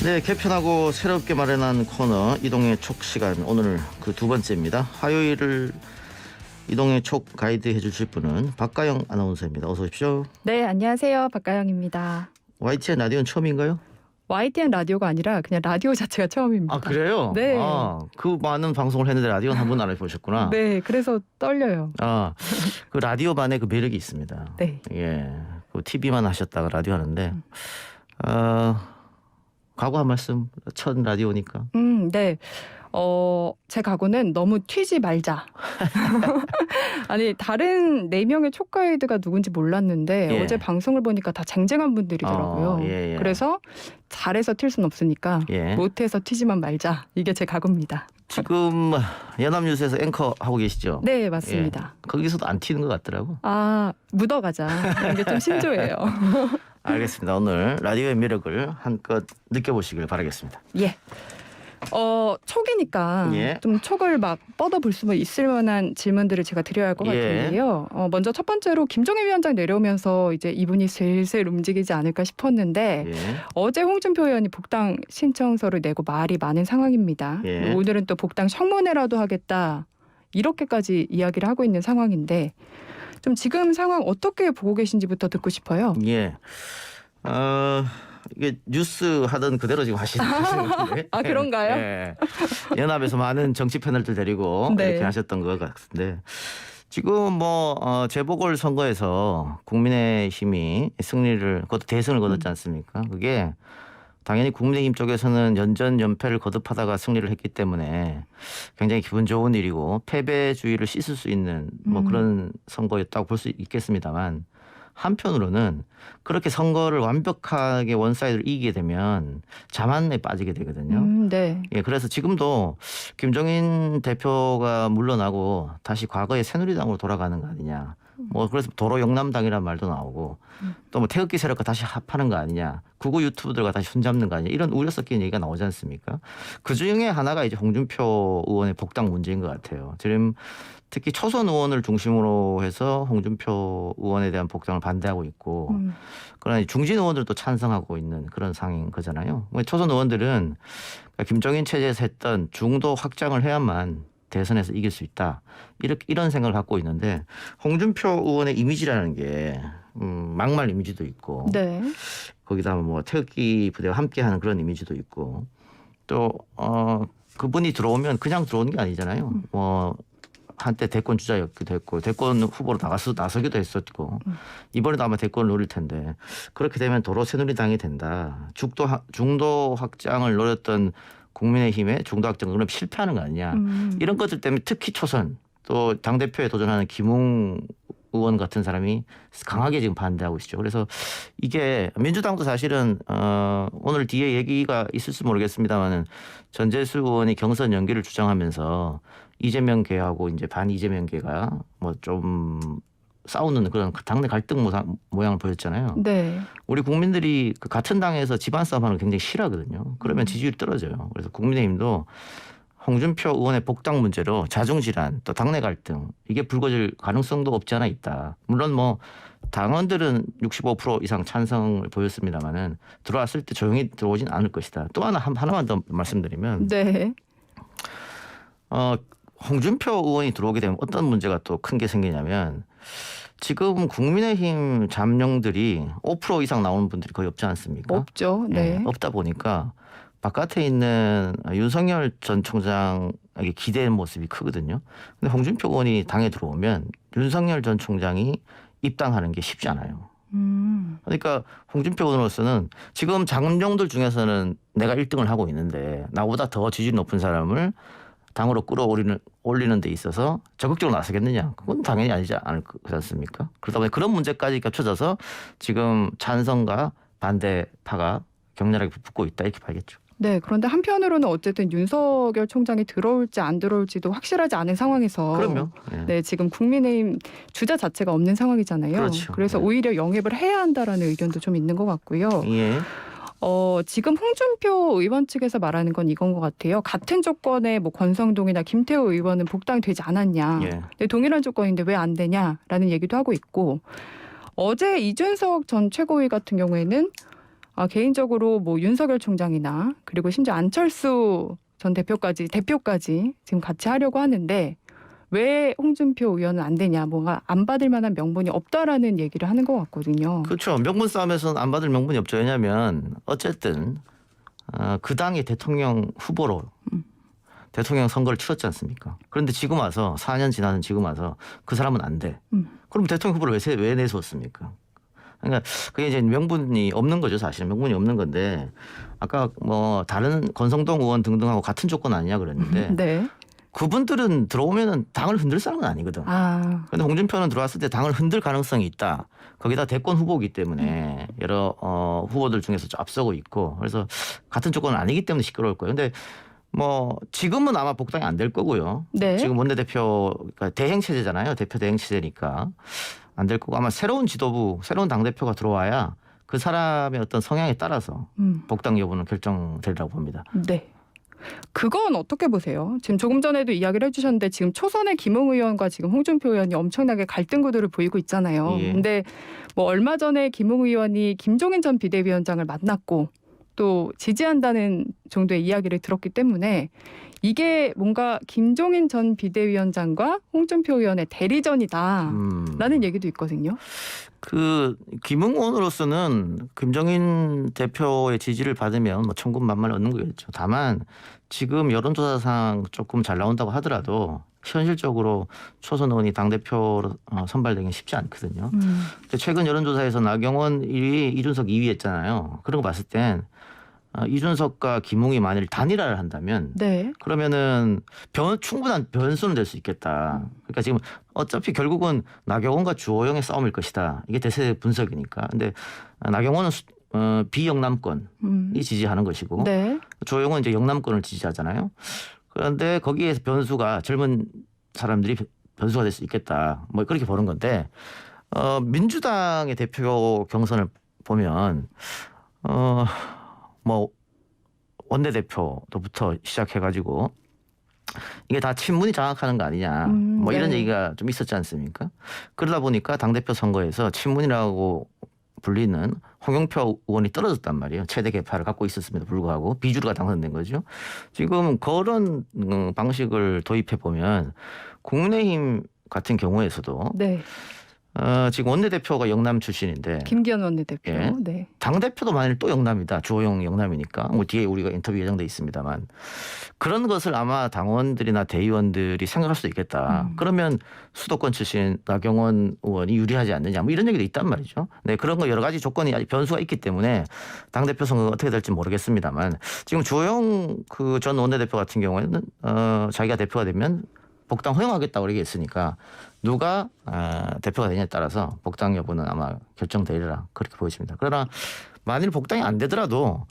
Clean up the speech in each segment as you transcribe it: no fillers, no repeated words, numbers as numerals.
네, 개편하고 새롭게 마련한 코너 이동의 촉 시간, 오늘 그 두 번째입니다. 화요일을 이동의 촉 가이드 해주실 분은 박가영 아나운서입니다. 어서 오십시오. 네, 안녕하세요. 박가영입니다. YTN 라디오는 처음인가요? YTN 라디오가 아니라 그냥 라디오 자체가 처음입니다. 아, 그래요? 네. 그 많은 방송을 했는데 라디오는 한 번도 안 해보셨구나. 네, 그래서 떨려요. 그 라디오만의 그 매력이 있습니다. 네. 예, 그 TV만 하셨다가 라디오 하는데, 각오 한 말씀. 첫 라디오니까. 네. 제 각오는 너무 튀지 말자. 아니, 다른 4명의 촉가이드가 누군지 몰랐는데 예. 어제 방송을 보니까 다 쟁쟁한 분들이더라고요. 예. 그래서 잘해서 튈 순 없으니까 예. 못해서 튀지만 말자. 이게 제 각오입니다. 지금 연합뉴스에서 앵커 하고 계시죠? 네, 맞습니다. 예. 거기서도 안 튀는 것 같더라고. 묻어가자. 이게 좀 신조예요. 알겠습니다. 오늘 라디오의 매력을 한껏 느껴보시길 바라겠습니다. 예. 촉이니까 예. 좀 촉을 막 뻗어볼 수 있을 만한 질문들을 제가 드려야 할 것 같은데요. 먼저 첫 번째로 김종인 위원장 내려오면서 이제 이분이 슬슬 움직이지 않을까 싶었는데 예. 어제 홍준표 의원이 복당 신청서를 내고 말이 많은 상황입니다. 예. 오늘은 또 복당 청문회라도 하겠다. 이렇게까지 이야기를 하고 있는 상황인데 좀 지금 상황 어떻게 보고 계신지부터 듣고 싶어요. 예. 이게 뉴스 하던 그대로 지금 하시는 건데. 아, 그런가요? 예. 연합에서 많은 정치 패널들 데리고 네. 이렇게 하셨던 것 같은데, 지금 재보궐 선거에서 국민의힘이 승리를, 그것도 대선을 거뒀지 않습니까? 그게 당연히 국민의힘 쪽에서는 연전연패를 거듭하다가 승리를 했기 때문에 굉장히 기분 좋은 일이고 패배주의를 씻을 수 있는 그런 선거였다고 볼 수 있겠습니다만, 한편으로는 그렇게 선거를 완벽하게 원사이드로 이기게 되면 자만에 빠지게 되거든요. 네. 예, 그래서 지금도 김종인 대표가 물러나고 다시 과거의 새누리당으로 돌아가는 거 아니냐. 그래서 도로 영남당이라는 말도 나오고, 또 태극기 세력과 다시 합하는 거 아니냐, 구구 유튜브들과 다시 손잡는 거 아니냐, 이런 우려 섞인 얘기가 나오지 않습니까? 그 중에 하나가 이제 홍준표 의원의 복당 문제인 것 같아요. 지금 특히 초선 의원을 중심으로 해서 홍준표 의원에 대한 복당을 반대하고 있고, 그러나 중진 의원들도 찬성하고 있는 그런 상황인 거잖아요. 초선 의원들은 김종인 체제에서 했던 중도 확장을 해야만 대선에서 이길 수 있다, 이런 생각을 갖고 있는데, 홍준표 의원의 이미지라는 게 막말 이미지도 있고, 네. 거기다 태극기 부대와 함께하는 그런 이미지도 있고, 또 그분이 들어오면 그냥 들어오는 게 아니잖아요. 한때 대권 주자였기도 했고 대권 후보로 나서기도 했었고, 이번에도 아마 대권을 노릴 텐데, 그렇게 되면 도로 새누리당이 된다. 중도 확장을 노렸던 국민의힘의 중도 확장은 그럼 실패하는 거 아니냐. 이런 것들 때문에 특히 초선, 또 당대표에 도전하는 김웅 의원 같은 사람이 강하게 지금 반대하고 있죠. 그래서 이게 민주당도 사실은 오늘 뒤에 얘기가 있을지 모르겠습니다만은, 전재수 의원이 경선 연기를 주장하면서 이재명계하고 이제 반 이재명계가 좀 싸우는 그런 당내 갈등 모양을 보였잖아요. 네. 우리 국민들이 그 같은 당에서 집안 싸움하는 걸 굉장히 싫어하거든요. 그러면 지지율이 떨어져요. 그래서 국민의힘도 홍준표 의원의 복당 문제로 자중질환, 또 당내 갈등, 이게 불거질 가능성도 없지 않아 있다. 물론 당원들은 65% 이상 찬성을 보였습니다만은 들어왔을 때 조용히 들어오진 않을 것이다. 또 하나만 더 말씀드리면, 네. 홍준표 의원이 들어오게 되면 어떤 문제가 또 큰 게 생기냐면, 지금 국민의힘 잠룡들이 5% 이상 나오는 분들이 거의 없지 않습니까? 없죠. 네. 없다 보니까 바깥에 있는 윤석열 전 총장에게 기대는 모습이 크거든요. 근데 홍준표 의원이 당에 들어오면 윤석열 전 총장이 입당하는 게 쉽지 않아요. 그러니까 홍준표 의원으로서는 지금 잠룡들 중에서는 내가 1등을 하고 있는데 나보다 더 지지율 높은 사람을 당으로 끌어올리는 데 있어서 적극적으로 나서겠느냐? 그건 당연히 아니지 않습니까? 그러다 보니 그런 문제까지 겹쳐져서 지금 찬성과 반대파가 격렬하게 붙고 있다, 이렇게 봐야겠죠. 네. 그런데 한편으로는 어쨌든 윤석열 총장이 들어올지 안 들어올지도 확실하지 않은 상황에서, 그럼요. 네, 지금 국민의힘 주자 자체가 없는 상황이잖아요. 그렇죠. 그래서 네. 오히려 영입을 해야 한다라는 의견도 좀 있는 것 같고요. 예. 지금 홍준표 의원 측에서 말하는 건 이건 것 같아요. 같은 조건에 권성동이나 김태호 의원은 복당이 되지 않았냐. 예. 근데 동일한 조건인데 왜 안 되냐라는 얘기도 하고 있고, 어제 이준석 전 최고위 같은 경우에는 개인적으로 뭐 윤석열 총장이나 그리고 심지어 안철수 전 대표까지 지금 같이 하려고 하는데 왜 홍준표 의원은 안 되냐, 뭔가 안 받을 만한 명분이 없다라는 얘기를 하는 것 같거든요. 그렇죠. 명분 싸움에서는 안 받을 명분이 없죠. 왜냐하면 어쨌든 그 당의 대통령 후보로 대통령 선거를 치렀지 않습니까? 그런데 지금 와서 4년 지나는 지금 와서 그 사람은 안 돼. 그럼 대통령 후보를 왜 내세웠습니까? 그러니까 그게 이제 명분이 없는 거죠. 사실 명분이 없는 건데 아까 뭐 다른 권성동 의원 등등하고 같은 조건 아니냐 그랬는데 네. 그분들은 들어오면은 당을 흔들 사람은 아니거든. 그런데 홍준표는 들어왔을 때 당을 흔들 가능성이 있다. 거기다 대권 후보이기 때문에 여러 후보들 중에서 좀 앞서고 있고 그래서 같은 조건은 아니기 때문에 시끄러울 거예요. 근데 뭐 지금은 아마 복당이 안 될 거고요. 네. 지금 원내대표가 대행 체제잖아요. 대표 대행 체제니까 안 될 거고 아마 새로운 지도부, 새로운 당 대표가 들어와야 그 사람의 어떤 성향에 따라서 복당 여부는 결정되리라고 봅니다. 네. 그건 어떻게 보세요? 지금 조금 전에도 이야기를 해주셨는데 지금 초선의 김웅 의원과 지금 홍준표 의원이 엄청나게 갈등 구도를 보이고 있잖아요. 예. 근데 뭐 얼마 전에 김웅 의원이 김종인 전 비대위원장을 만났고 또 지지한다는 정도의 이야기를 들었기 때문에 이게 뭔가 김종인 전 비대위원장과 홍준표 의원의 대리전이다라는 얘기도 있거든요. 그 김웅 의원으로서는 김정인 대표의 지지를 받으면 뭐 천군만마를 얻는 거겠죠. 다만 지금 여론조사상 조금 잘 나온다고 하더라도 현실적으로 초선 의원이 당대표로 선발되기는 쉽지 않거든요. 최근 여론조사에서 나경원 1위, 이준석 2위 했잖아요. 그런 거 봤을 땐 이준석과 김웅이 만일 단일화를 한다면 네. 그러면은 충분한 변수는 될 수 있겠다. 그러니까 지금 어차피 결국은 나경원과 주호영의 싸움일 것이다. 이게 대세 분석이니까. 근데 나경원은 비영남권이 지지하는 것이고 네. 주호영은 이제 영남권을 지지하잖아요. 그런데 거기에서 변수가 젊은 사람들이 변수가 될 수 있겠다. 뭐 그렇게 보는 건데 민주당의 대표 경선을 보면 뭐 원내대표부터 시작해가지고 이게 다 친문이 장악하는 거 아니냐 뭐 이런 네. 얘기가 좀 있었지 않습니까? 그러다 보니까 당대표 선거에서 친문이라고 불리는 홍영표 의원이 떨어졌단 말이에요. 최대 계파를 갖고 있었음에도 불구하고 비주류가 당선된 거죠. 지금 그런 방식을 도입해 보면 국민의힘 같은 경우에서도 네. 지금 원내대표가 영남 출신인데 김기현 원내대표. 예. 네. 당대표도 만일 또 영남이다. 주호영 영남이니까 뭐 뒤에 우리가 인터뷰 예정돼 있습니다만 그런 것을 아마 당원들이나 대의원들이 생각할 수도 있겠다. 그러면 수도권 출신 나경원 의원이 유리하지 않느냐 뭐 이런 얘기도 있단 말이죠. 네, 그런 거 여러 가지 조건이 아직 변수가 있기 때문에 당대표 선거가 어떻게 될지 모르겠습니다만 지금 주호영 그 전 원내대표 같은 경우에는 자기가 대표가 되면 복당 허용하겠다고 얘기했으니까 누가 대표가 되냐에 따라서 복당 여부는 아마 결정되리라 그렇게 보여집니다. 그러나 만일 복당이 안 되더라도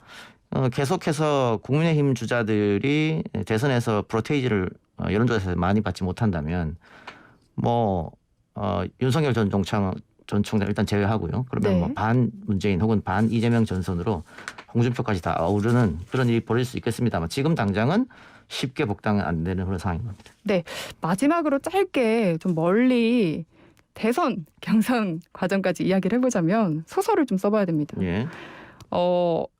계속해서 국민의힘 주자들이 대선에서 프로테이지를 여론조사에서 많이 받지 못한다면 뭐 윤석열 전 총장 일단 제외하고요. 그러면 네. 뭐 반 문재인 혹은 반 이재명 전선으로 홍준표까지 다 아우르는 그런 일이 벌일 수 있겠습니다만 지금 당장은 쉽게 복당은 안 되는 그런 상황인 겁니다. 네. 마지막으로 짧게 좀 멀리 대선 경선 과정까지 이야기를 해보자면 소설을 좀 써봐야 됩니다. 예.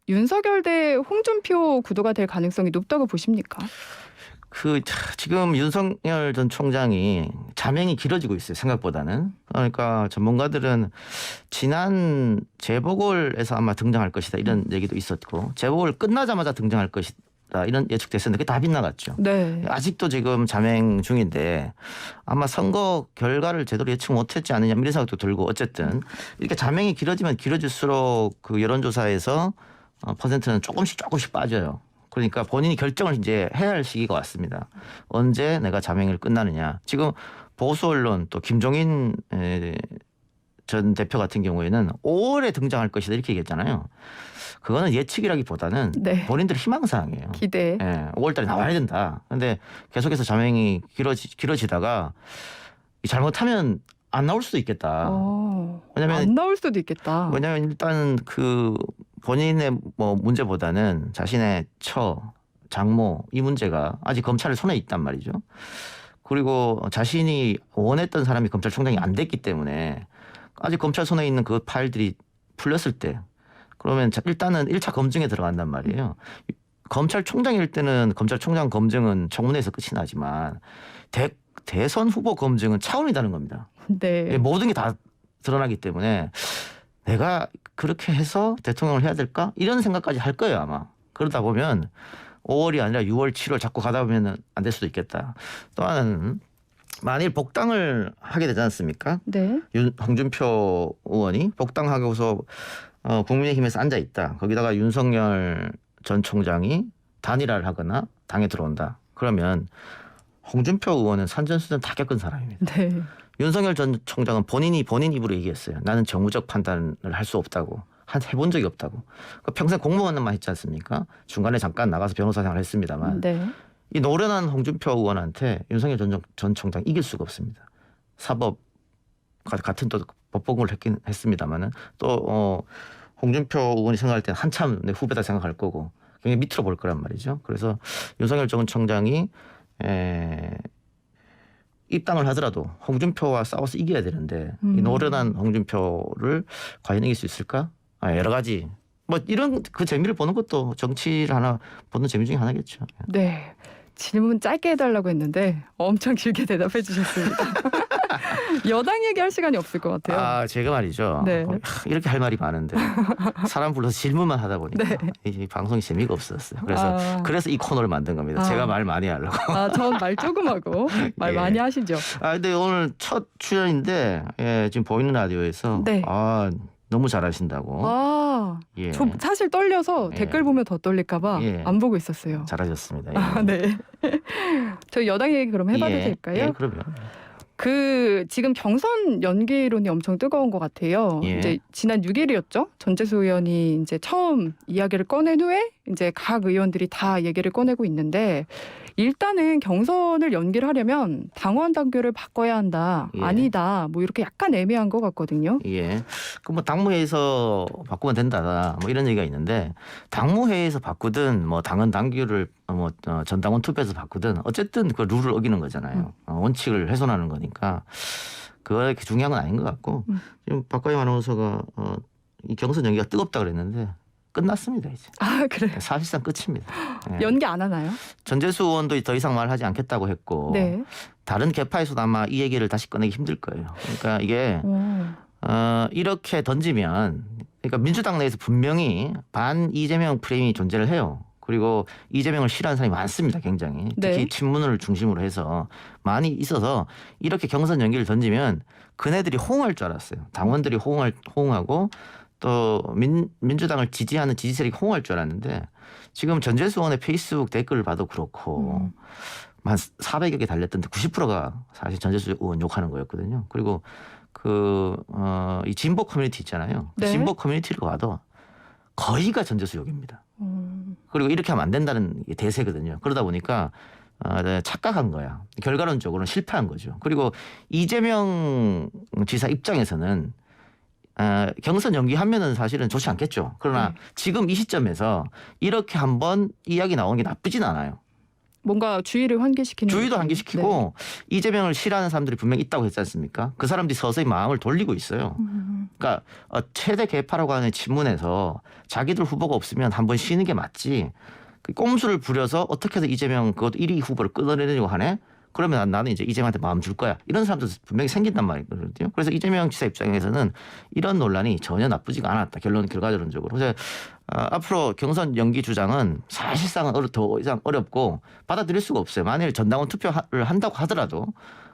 윤석열 대 홍준표 구도가 될 가능성이 높다고 보십니까? 지금 윤석열 전 총장이 자명이 길어지고 있어요. 생각보다는. 그러니까 전문가들은 지난 재보궐에서 아마 등장할 것이다 이런 얘기도 있었고 재보궐 끝나자마자 등장할 것이다 이런 예측됐었는데 그게 다 빗나갔죠. 네. 아직도 지금 자명 중인데 아마 선거 결과를 제대로 예측 못했지 않느냐 이런 생각도 들고 어쨌든 이렇게 자명이 길어지면 길어질수록 그 여론조사에서 퍼센트는 조금씩 빠져요. 그러니까 본인이 결정을 이제 해야 할 시기가 왔습니다. 언제 내가 자명을 끝나느냐. 지금 보수 언론 또 김종인 전 대표 같은 경우에는 5월에 등장할 것이다 이렇게 얘기했잖아요. 그거는 예측이라기보다는 네. 본인들 희망사항이에요. 기대. 5월 달에 나와야 된다. 그런데 계속해서 자명이 길어지다가 잘못하면 안 나올 수도 있겠다. 왜냐면 안 나올 수도 있겠다. 왜냐하면 일단 그 본인의 뭐 문제보다는 자신의 장모 이 문제가 아직 검찰의 손에 있단 말이죠. 그리고 자신이 원했던 사람이 검찰총장이 안 됐기 때문에 아직 검찰 손에 있는 그 파일들이 풀렸을 때 그러면 일단은 1차 검증에 들어간단 말이에요. 검찰총장일 때는 검찰총장 검증은 청문회에서 끝이 나지만 대선 후보 검증은 차원이 다른 겁니다. 네. 모든 게 다 드러나기 때문에 내가 그렇게 해서 대통령을 해야 될까? 이런 생각까지 할 거예요 아마. 그러다 보면 5월이 아니라 6월, 7월 자꾸 가다 보면 안 될 수도 있겠다. 또 하나는 만일 복당을 하게 되지 않습니까? 네. 홍준표 의원이 복당하고서 국민의힘에서 앉아 있다. 거기다가 윤석열 전 총장이 단일화를 하거나 당에 들어온다. 그러면 홍준표 의원은 산전수전 다 겪은 사람입니다. 네. 윤석열 전 총장은 본인 입으로 얘기했어요. 나는 정무적 판단을 할 수 없다고. 해본 적이 없다고. 평생 공무원만 했지 않습니까? 중간에 잠깐 나가서 변호사 생활을 했습니다만 네. 이 노련한 홍준표 의원한테 윤석열 전 총장 이길 수가 없습니다. 사법 같은 또 법복을 했긴 했습니다만은 또 홍준표 의원이 생각할 때는 한참 내 후배다 생각할 거고 굉장히 밑으로 볼 거란 말이죠. 그래서 윤석열 전 총장이 입당을 하더라도 홍준표와 싸워서 이겨야 되는데 이 노련한 홍준표를 과연 이길 수 있을까? 여러 가지 뭐 이런 그 재미를 보는 것도 정치를 하나 보는 재미 중에 하나겠죠. 네. 질문 짧게 해달라고 했는데 엄청 길게 대답해 주셨습니다. 여당 얘기할 시간이 없을 것 같아요. 제가 말이죠. 네. 이렇게 할 말이 많은데 사람 불러서 질문만 하다 보니까 네. 이 방송이 재미가 없었어요. 그래서 이 코너를 만든 겁니다. 제가 말 많이 하려고. 전 말 조금 하고 말 예. 많이 하시죠. 근데 오늘 첫 출연인데 지금 보이는 라디오에서 네. 너무 잘하신다고. 예. 저 사실 떨려서 예. 댓글 보면 더 떨릴까봐 예. 안 보고 있었어요. 잘하셨습니다. 예. 네. 저 여당 얘기 그럼 해봐도 될까요? 예, 그럼요. 지금 경선 연기론이 엄청 뜨거운 것 같아요. 예. 이제 지난 6일이었죠. 전재수 의원이 이제 처음 이야기를 꺼낸 후에 이제 각 의원들이 다 얘기를 꺼내고 있는데 일단은 경선을 연기를 하려면 당원 당규를 바꿔야 한다. 예. 아니다. 뭐 이렇게 약간 애매한 것 같거든요. 예. 그 당무회에서 바꾸면 된다. 뭐 이런 얘기가 있는데 당무회에서 바꾸든 뭐 당헌 당규를 전당원 투표에서 바꾸든 어쨌든 그 룰을 어기는 거잖아요. 원칙을 훼손하는 거니까 그거 중요한 건 아닌 것 같고 지금 박가영 아나운서가 이 경선 연기가 뜨겁다 그랬는데 끝났습니다 이제. 그래요? 사실상 끝입니다. 예. 연기 안 하나요? 전재수 의원도 더 이상 말하지 않겠다고 했고 네. 다른 개파에서도 아마 이 얘기를 다시 꺼내기 힘들 거예요. 그러니까 이게 이렇게 던지면 그러니까 민주당 내에서 분명히 반 이재명 프레임이 존재를 해요. 그리고 이재명을 싫어하는 사람이 많습니다. 굉장히. 특히 네. 친문을 중심으로 해서 많이 있어서 이렇게 경선 연기를 던지면 그네들이 호응할 줄 알았어요. 당원들이 호응하고 또 민주당을 지지하는 지지 세력이 호응할 줄 알았는데 지금 전재수 의원의 페이스북 댓글을 봐도 그렇고 한 400여 개 달렸던데 90%가 사실 전재수 의원 욕하는 거였거든요. 그리고 이 진보 커뮤니티 있잖아요. 네. 진보 커뮤니티를 봐도 거의가 전재수 욕입니다. 그리고 이렇게 하면 안 된다는 게 대세거든요. 그러다 보니까 착각한 거야. 결과론적으로는 실패한 거죠. 그리고 이재명 지사 입장에서는 경선 연기하면은 사실은 좋지 않겠죠. 그러나 지금 이 시점에서 이렇게 한번 이야기 나오는 게 나쁘진 않아요. 뭔가 주의를 환기시키는. 주의도 환기시키고 이재명을 싫어하는 사람들이 분명히 있다고 했지 않습니까? 그 사람들이 서서히 마음을 돌리고 있어요. 그러니까 최대 개파라고 하는 친문에서 자기들 후보가 없으면 한번 쉬는 게 맞지. 꼼수를 부려서 어떻게 해서 이재명 그것도 1위 후보를 끊어내려고 하네. 그러면 나는 이제 이재명한테 마음 줄 거야. 이런 사람도 분명히 생긴단 말이거든요. 그래서 이재명 지사 입장에서는 이런 논란이 전혀 나쁘지가 않았다. 결과론적으로. 그래서 앞으로 경선 연기 주장은 사실상은 더 이상 어렵고 받아들일 수가 없어요. 만일 전당원 투표를 한다고 하더라도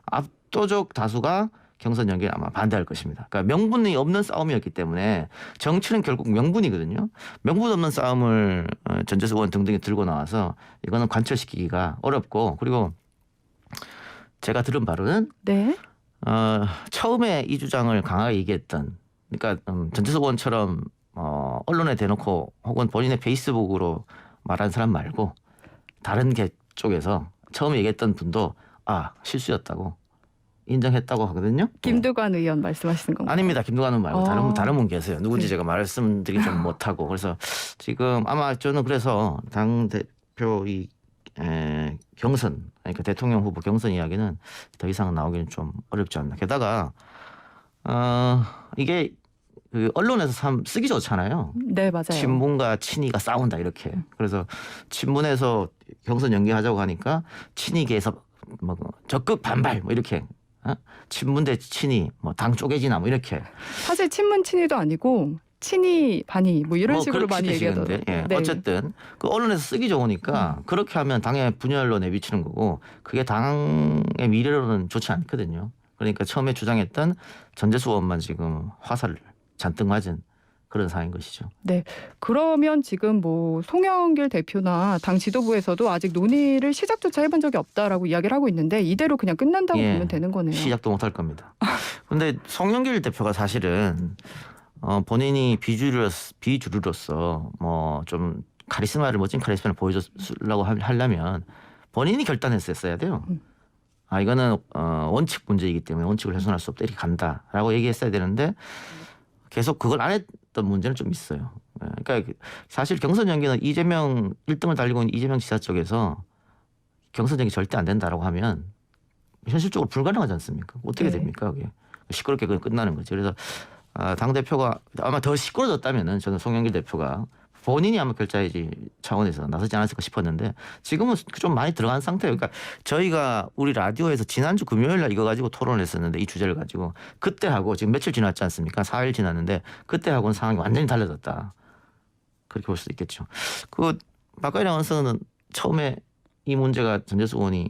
압도적 다수가 경선 연기에 아마 반대할 것입니다. 그러니까 명분이 없는 싸움이었기 때문에 정치는 결국 명분이거든요. 명분 없는 싸움을 전재수 의원 등등이 들고 나와서 이거는 관철시키기가 어렵고 그리고 제가 들은 바로는 처음에 이 주장을 강하게 얘기했던 그러니까 전재수 의원처럼 언론에 대놓고 혹은 본인의 페이스북으로 말한 사람 말고 다른 개 쪽에서 처음에 얘기했던 분도 실수였다고 인정했다고 하거든요. 김두관 의원 말씀하시는 건가요? 아닙니다. 김두관 의원 말고 다른 분 계세요. 누군지 제가 말씀드리지 좀 못하고 그래서 지금 아마 저는 그래서 당 대표 이 경선 그러니까 대통령 후보 경선 이야기는 더 이상 나오기는 좀 어렵지 않나. 게다가 이게 그 언론에서 참 쓰기 좋잖아요. 네, 맞아요. 친문과 친이가 싸운다 이렇게. 그래서 친문에서 경선 연기하자고 하니까 친이계에서 뭐 적극 반발 뭐 이렇게. 친문 대 친이 뭐 당 쪼개지나 뭐 이렇게. 사실 친문 친이도 아니고 친이 반이 뭐 이런 뭐 식으로 그렇게 많이 되시는데, 얘기하더라고요. 예. 네. 어쨌든 그 언론에서 쓰기 좋으니까 그렇게 하면 당의 분열로 내비치는 거고 그게 당의 미래로는 좋지 않거든요. 그러니까 처음에 주장했던 전재수 의원만 지금 화살을 잔뜩 맞은 그런 상황인 것이죠. 그러면 지금 뭐 송영길 대표나 당 지도부에서도 아직 논의를 시작조차 해본 적이 없다라고 이야기를 하고 있는데 이대로 그냥 끝난다고 예, 보면 되는 거네요. 시작도 못할 겁니다. 그런데 송영길 대표가 사실은 본인이 비주류로서 뭐 좀 멋진 카리스마를 보여주려고 하려면 본인이 결단했어야 돼요. 이거는 원칙 문제이기 때문에 원칙을 훼손할 수 없다 이렇게 간다라고 얘기했어야 되는데 계속 그걸 안 했던 문제는 좀 있어요. 그러니까 사실 경선 연기는 이재명 1등을 달리고 있는 이재명 지사 쪽에서 경선 연기 절대 안 된다라고 하면 현실적으로 불가능하지 않습니까? 어떻게 네. 됩니까? 그게 시끄럽게 끝나는 거죠. 그래서 당 대표가 아마 더 시끄러졌다면은 저는 송영길 대표가 본인이 아마 결자해지 차원에서 나서지 않았을까 싶었는데 지금은 좀 많이 들어간 상태예요. 그러니까 저희가 우리 라디오에서 지난주 금요일 날 이거 가지고 토론을 했었는데 이 주제를 가지고 그때하고 지금 며칠 지났지 않습니까? 4일 지났는데 그때하고는 상황이 완전히 달라졌다. 그렇게 볼 수도 있겠죠. 그 박가일영 원서는 처음에 이 문제가 전재수 의원이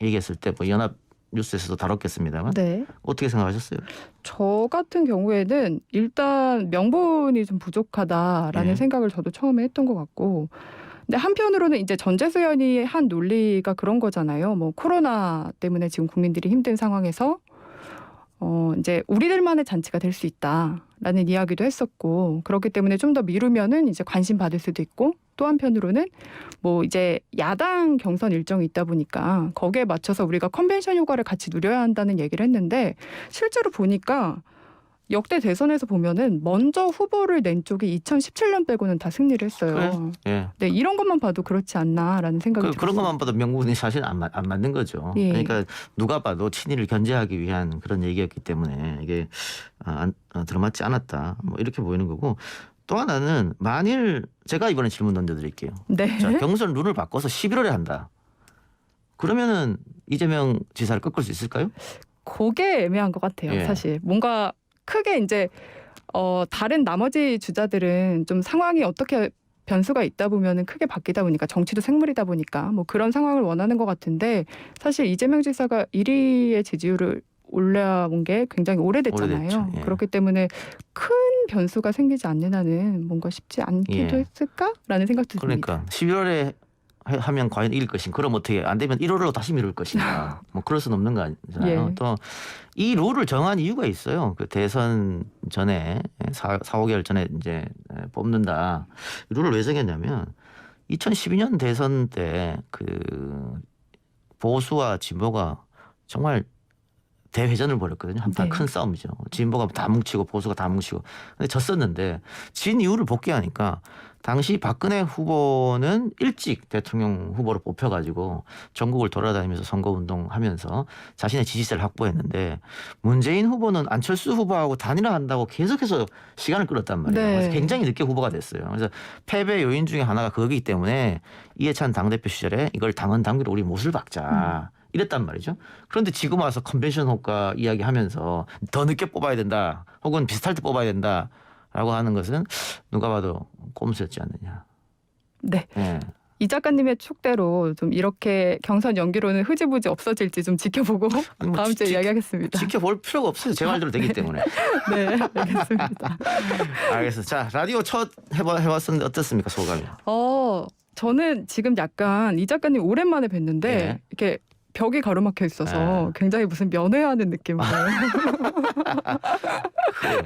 얘기했을 때 뭐 연합 뉴스에서도 다뤘겠습니다만 네. 어떻게 생각하셨어요? 저 같은 경우에는 일단 명분이 좀 부족하다라는 예. 생각을 저도 처음에 했던 것 같고 근데 한편으로는 이제 전재수 의원이 한 논리가 그런 거잖아요. 뭐 코로나 때문에 지금 국민들이 힘든 상황에서 이제 우리들만의 잔치가 될 수 있다라는 이야기도 했었고 그렇기 때문에 좀 더 미루면은 이제 관심 받을 수도 있고 또 한편으로는 뭐 이제 야당 경선 일정이 있다 보니까 거기에 맞춰서 우리가 컨벤션 효과를 같이 누려야 한다는 얘기를 했는데 실제로 보니까 역대 대선에서 보면은 먼저 후보를 낸 쪽이 2017년 빼고는 다 승리를 했어요. 그래? 예. 네, 이런 것만 봐도 그렇지 않나라는 생각이 들었어요. 그런 것만 봐도 명분이 사실 안 맞는 거죠. 예. 그러니까 누가 봐도 친일을 견제하기 위한 그런 얘기였기 때문에 이게 들어맞지 않았다. 뭐 이렇게 보이는 거고 또 하나는 만일 제가 이번에 질문 던져드릴게요. 네. 자, 경선 룰을 바꿔서 11월에 한다. 그러면은 이재명 지사를 꺾을 수 있을까요? 그게 애매한 것 같아요. 예. 사실 뭔가 크게 이제 다른 나머지 주자들은 좀 상황이 어떻게 변수가 있다 보면은 크게 바뀌다 보니까 정치도 생물이다 보니까 뭐 그런 상황을 원하는 것 같은데 사실 이재명 지사가 1위의 지지율을 올라온 게 굉장히 오래됐잖아요. 오래됐죠. 예. 그렇기 때문에 큰 변수가 생기지 않는 한은 뭔가 쉽지 않기도 예. 했을까라는 생각도 듭니다. 그러니까 11월에 하면 과연 이길 것인가? 그럼 어떻게 안 되면 1월로 다시 미룰 것인가? 뭐 그럴 수는 없는 거 아니잖아요. 예. 또 이 룰을 정한 이유가 있어요. 그 대선 전에 4, 5개월 전에 이제 뽑는다. 이 룰을 왜 정했냐면 2012년 대선 때 그 보수와 진보가 정말 대회전을 벌였거든요. 한판 네. 큰 싸움이죠. 진보가 다 뭉치고 보수가 다 뭉치고. 근데 졌었는데 진 이유를 복귀하니까 당시 박근혜 후보는 일찍 대통령 후보로 뽑혀가지고 전국을 돌아다니면서 선거운동하면서 자신의 지지세를 확보했는데 문재인 후보는 안철수 후보하고 단일화한다고 계속해서 시간을 끌었단 말이에요. 네. 그래서 굉장히 늦게 후보가 됐어요. 그래서 패배 요인 중에 하나가 그거기 때문에 이해찬 당대표 시절에 이걸 당헌 당규로 우리 못을 박자. 이랬단 말이죠. 그런데 지금 와서 컨벤션 효과 이야기하면서 더 늦게 뽑아야 된다. 혹은 비슷할 때 뽑아야 된다라고 하는 것은 누가 봐도 꼼수였지 않느냐. 네. 예. 이 작가님의 축대로 좀 이렇게 경선 연기로는 흐지부지 없어질지 좀 지켜보고 아니 뭐 다음 주에 이야기하겠습니다. 지켜볼 필요가 없어요. 제 말대로 되기 때문에. 네, 알겠습니다. 알겠습니다. 자, 라디오 첫 해봤었는데 어떻습니까? 소감이. 저는 지금 약간 이 작가님 오랜만에 뵀는데 예. 이렇게 벽이 가로막혀 있어서 예. 굉장히 무슨 면회하는 느낌으로. 그래요.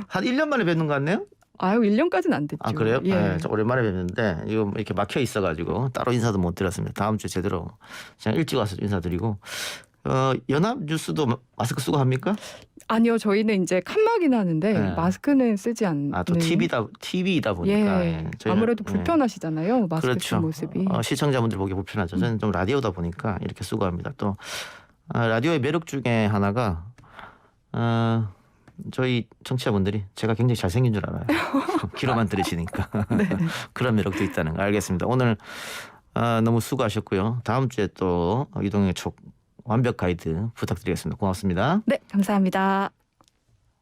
한 1년 만에 뵙는 것 같네요? 아유, 1년까지는 안 됐죠. 아, 그래요? 예. 네, 저 오랜만에 뵙는데 이거 이렇게 막혀 있어가지고 따로 인사도 못 드렸습니다. 다음 주에 제대로 그냥 일찍 와서 인사드리고 연합 뉴스도 마스크 쓰고 합니까? 아니요, 저희는 이제 칸막이는 하는데 네. 마스크는 쓰지 않는. 또 TV이다 보니까. 예. 저희는- 아무래도 예. 불편하시잖아요. 마스크 그렇죠. 쓴 모습이. 시청자분들 보기 불편하죠. 저는 좀 라디오다 보니까 이렇게 쓰고 합니다. 또 라디오의 매력 중에 하나가 저희 청취자분들이 제가 굉장히 잘생긴 줄 알아요. 귀로만 들으시니까. 그런 매력도 있다는 거 알겠습니다. 오늘 너무 수고하셨고요. 다음 주에 또 이동영의 촉 완벽 가이드 부탁드리겠습니다. 고맙습니다. 네, 감사합니다.